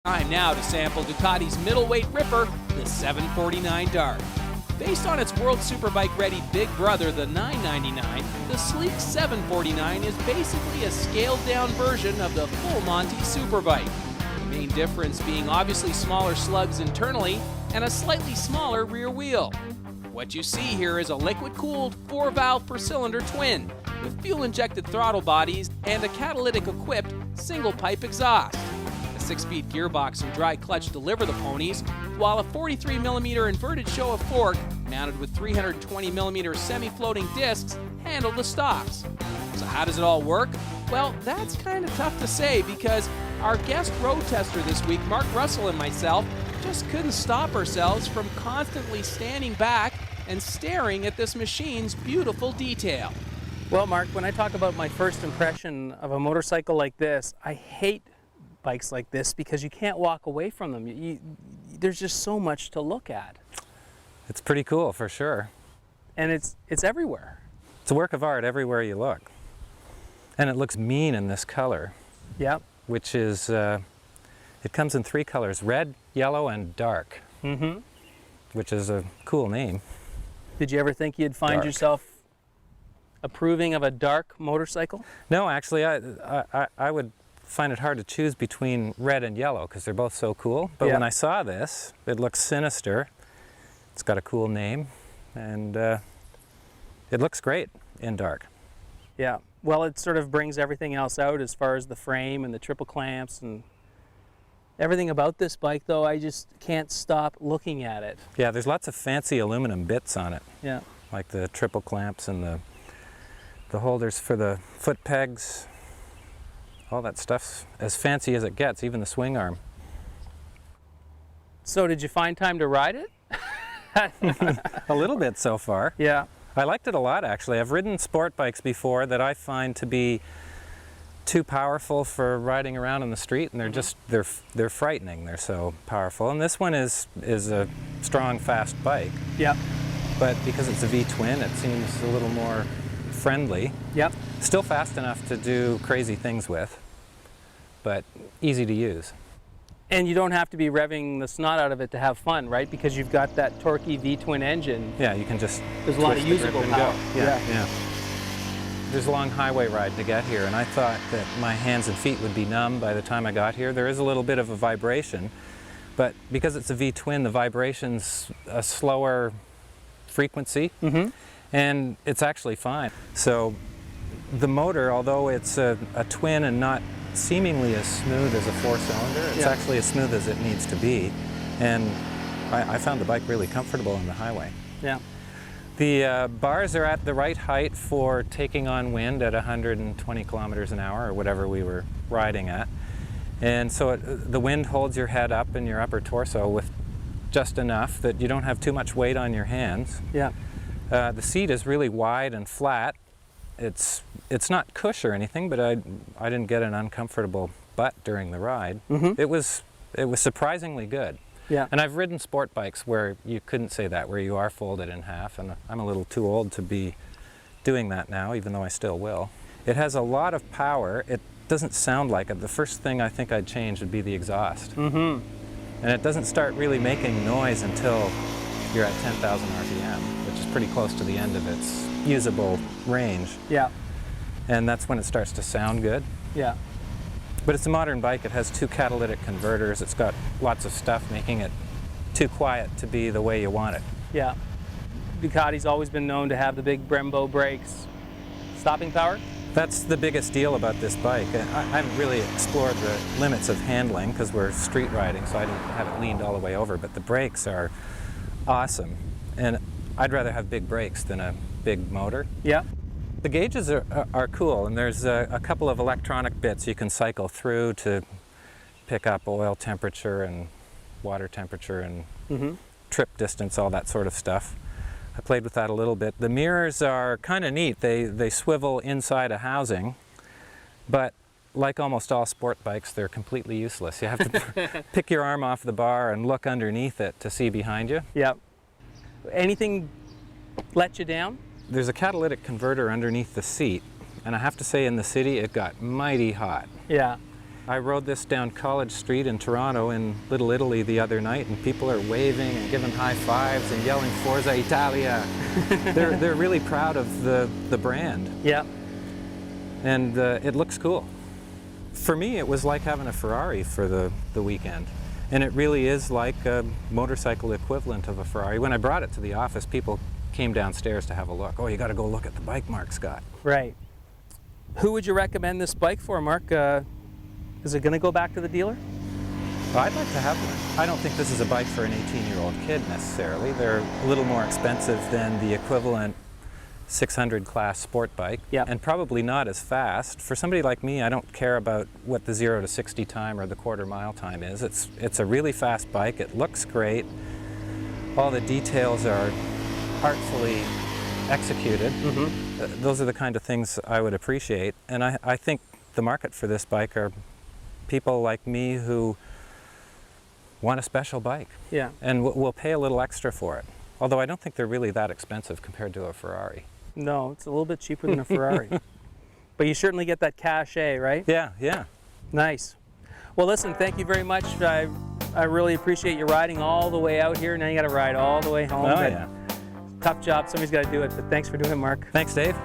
Time now to sample Ducati's middleweight ripper, the 749 Dark. Based on its World Superbike-ready big brother, the 999, the sleek 749 is basically a scaled-down version of the full Monty Superbike. The main difference being obviously smaller slugs internally and a slightly smaller rear wheel. What you see here is a liquid-cooled 4-valve per-cylinder twin with fuel-injected throttle bodies and a catalytic-equipped single-pipe exhaust. A 6-speed gearbox and dry clutch deliver the ponies, while a 43mm inverted Showa fork mounted with 320mm semi-floating discs handle the stops. So how does it all work? Well, that's kind of tough to say because our guest road tester this week, Mark Russell, and myself just couldn't stop ourselves from constantly standing back and staring at this machine's beautiful detail. Well, Mark, when I talk about my first impression of a motorcycle like this, I hate bikes like this because you can't walk away from them. There's just so much to look at. It's pretty cool for sure. And it's everywhere. It's a work of art everywhere you look. And it looks mean in this color. Yep. Which is, it comes in 3 colors, red, yellow, and dark. Mm-hmm. Which is a cool name. Did you ever think you'd find yourself approving of a dark motorcycle? No, actually, I would find it hard to choose between red and yellow because they're both so cool. But when I saw this, it looks sinister. It's got a cool name, and it looks great in dark. Yeah. Well, it sort of brings everything else out as far as the frame and the triple clamps and everything about this bike, though. I just can't stop looking at it. Yeah, there's lots of fancy aluminum bits on it. Yeah. Like the triple clamps and the holders for the foot pegs. All that stuff's as fancy as it gets, even the swing arm. So did you find time to ride it? A little bit so far. Yeah. I liked it a lot, actually. I've ridden sport bikes before that I find to be too powerful for riding around in the street, and they're frightening. They're so powerful. And this one is a strong, fast bike. Yeah. But because it's a V-twin, it seems a little more friendly. Yep. Still fast enough to do crazy things with, but easy to use. And you don't have to be revving the snot out of it to have fun, right? Because you've got that torquey V-twin engine. Yeah, you can just There's a lot of usable power. Yeah. There's a long highway ride to get here, and I thought that my hands and feet would be numb by the time I got here. There is a little bit of a vibration, but because it's a V-twin, the vibration's a slower frequency, and it's actually fine. So the motor, although it's a twin and not seemingly as smooth as a 4-cylinder, it's actually as smooth as it needs to be, and I found the bike really comfortable on the highway. Yeah. The bars are at the right height for taking on wind at 120 kilometers an hour, or whatever we were riding at, and so the wind holds your head up and your upper torso with just enough that you don't have too much weight on your hands. Yeah. The seat is really wide and flat. It's not cush or anything, but I didn't get an uncomfortable butt during the ride. It was surprisingly good. Yeah. And I've ridden sport bikes where you couldn't say that, where you are folded in half, and I'm a little too old to be doing that now, even though I still will. It has a lot of power. It doesn't sound like it. The first thing I think I'd change would be the exhaust. And it doesn't start really making noise until you're at 10,000 RPM, which is pretty close to the end of its usable range. Yeah. And that's when it starts to sound good. Yeah. But it's a modern bike. It has 2 catalytic converters. It's got lots of stuff making it too quiet to be the way you want it. Yeah. Ducati's always been known to have the big Brembo brakes. Stopping power? That's the biggest deal about this bike. I haven't really explored the limits of handling because we're street riding, so I haven't leaned all the way over, but the brakes are awesome. And I'd rather have big brakes than a big motor. Yeah. The gauges are cool, and there's a couple of electronic bits you can cycle through to pick up oil temperature and water temperature and trip distance, all that sort of stuff. I played with that a little bit. The mirrors are kind of neat. They swivel inside a housing, but like almost all sport bikes, they're completely useless. You have to pick your arm off the bar and look underneath it to see behind you. Yeah. Anything let you down? There's a catalytic converter underneath the seat, and I have to say in the city it got mighty hot. Yeah. I rode this down College Street in Toronto in Little Italy the other night, and people are waving and giving high fives and yelling Forza Italia. They're really proud of the brand. Yeah. And it looks cool. For me, it was like having a Ferrari for the weekend. And it really is like a motorcycle equivalent of a Ferrari. When I brought it to the office, people came downstairs to have a look. Oh, you got to go look at the bike, Mark Scott. Right. Who would you recommend this bike for, Mark? Is it going to go back to the dealer? Well, I'd like to have one. I don't think this is a bike for an 18-year-old kid necessarily. They're a little more expensive than the equivalent 600 class sport bike, yeah, and probably not as fast. For somebody like me, I don't care about what the 0 to 60 time or the quarter mile time is. It's a really fast bike. It looks great. All the details are artfully executed. Mm-hmm. Those are the kind of things I would appreciate, and I think the market for this bike are people like me who want a special bike, yeah, and will pay a little extra for it. Although I don't think they're really that expensive compared to a Ferrari. No, it's a little bit cheaper than a Ferrari. But you certainly get that cachet, right? Yeah, yeah. Nice. Well, listen, thank you very much. I really appreciate you riding all the way out here. Now you got to ride all the way home. Oh, yeah. Tough job. Somebody's got to do it, but thanks for doing it, Mark. Thanks, Dave.